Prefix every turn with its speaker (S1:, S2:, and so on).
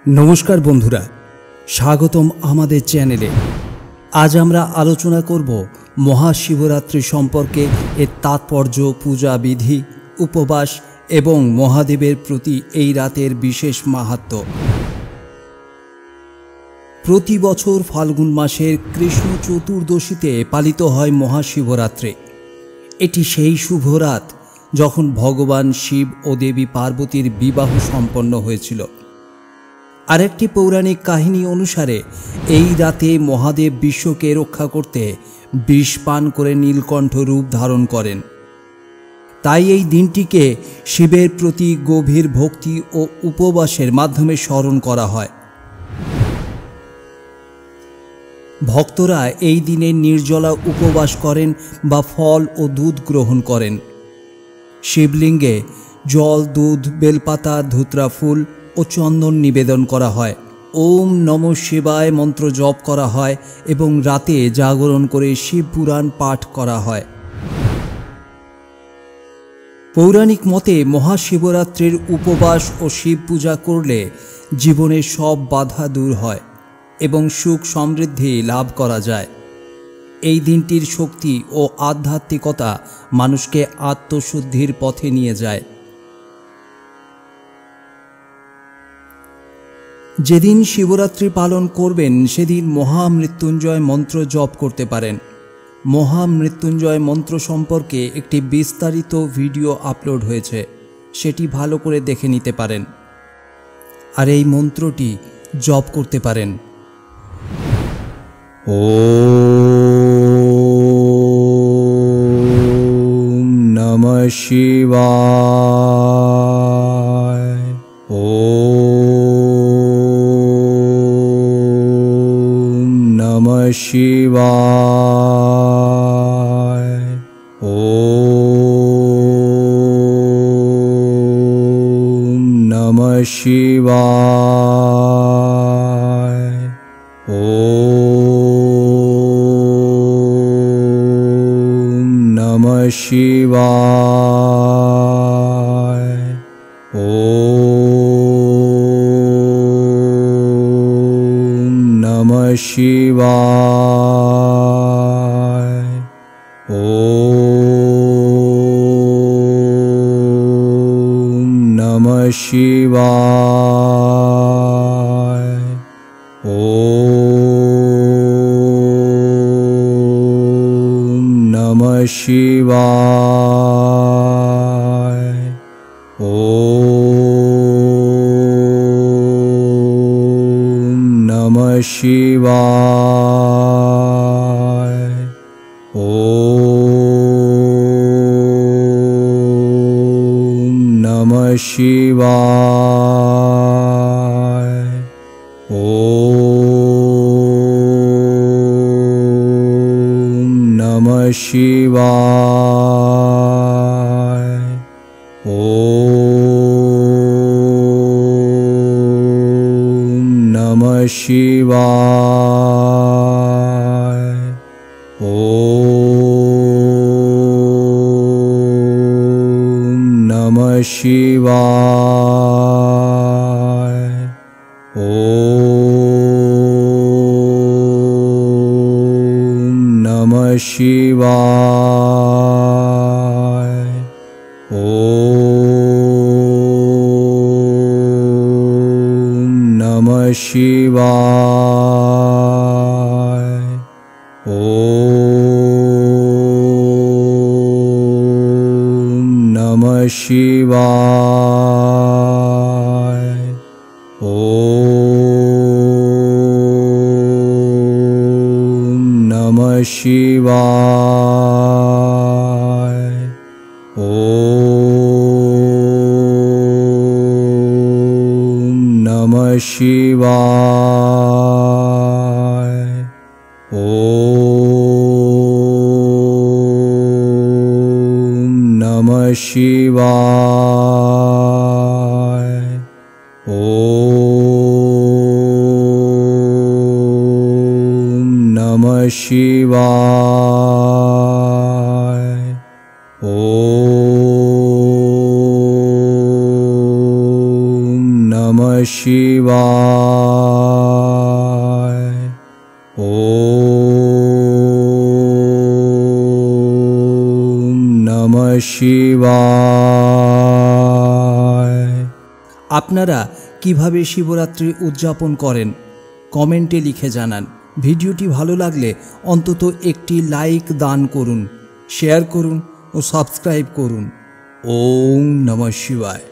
S1: नमस्कार बंधुरा स्वागतम आमादेर चैनेले। आज आमरा आलोचना करब महाशिवरात्रि सम्पर्के एर तात्पर्य, पूजा विधि, उपवास एवं महादेवेर प्रति एई रातेर विशेष माहात्म्य। प्रति बछर फाल्गुन मासेर कृष्ण चतुर्दशीते पालित हय महाशिवरात्रि। एटी सेई शुभ रात जखन भगवान शिव और देवी पार्वतीर विवाह सम्पन्न हयेछिलो। आरेकटी पौराणिक काहिनी अनुसारे एई राते महादेव विश्वके रक्षा करते विष पान करे नीलकण्ठ रूप धारण करें। ताई एई दिनटिके शिवेर प्रति गभीर भक्ति और उपवासेर माध्यमे स्मरण करा हय। भक्तरा एई दिने निर्जला उपवास करें बा फल और दूध ग्रहण करें। शिवलिंगे जल, दूध, बेलपाता, धूतरा फुल और चंदन निवेदन करा हय। ओम नमः शिवाय मंत्र जप करा हय एवं राते जागरण करे शिव पुराण पाठ करा हय। पौराणिक मते महाशिवरात्रिर उपवास और शिव पूजा करले जीवने सब बाधा दूर हय एवं सुख समृद्धि लाभ करा जाय। এই দিনটির শক্তি ও আধ্যাত্মিকতা মানুষকে আত্মশুদ্ধির পথে নিয়ে যায়। যেদিন শিবরাত্রি পালন করবেন সেদিন মহামৃত্যুঞ্জয় মন্ত্র জপ করতে পারেন। মহামৃত্যুঞ্জয় মন্ত্র সম্পর্কে একটি বিস্তারিত ভিডিও আপলোড হয়েছে, সেটি ভালো করে দেখে নিতে পারেন। আর এই মন্ত্রটি জপ করতে পারেন। ওম নমঃ শিবায়। ওম নমঃ শিবায়। ওম নমঃ শিবায়। ওম নমঃ শিবায়। ওম নমঃ শিবায়। ওম নমঃ শিবায়। ওম নমঃ শিবায়। ওম নমঃ শিবায়। ওম নমঃ শিবায়। ওম নমঃ শিবায়। ওম নমঃ শিবায়। ওম নমঃ শিবায়। ওম নমঃ শিবায়। ওম নমঃ শিবায়। ওম নমঃ শিবায়। ওম নমঃ শিবায়। ওম নমঃ শিবায়। ওম নমঃ শিবায়। ওম নমঃ শিবায়। ওম নমঃ শিবায়। ওম নমঃ শিবায়। আপনারা কিভাবে শিবরাত্রি উদযাপন করেন কমেন্টে লিখে জানান। ভিডিওটি ভালো লাগলে অন্তত একটি লাইক দান করুন, শেয়ার করুন ও সাবস্ক্রাইব করুন। ওম নমঃ শিবায়।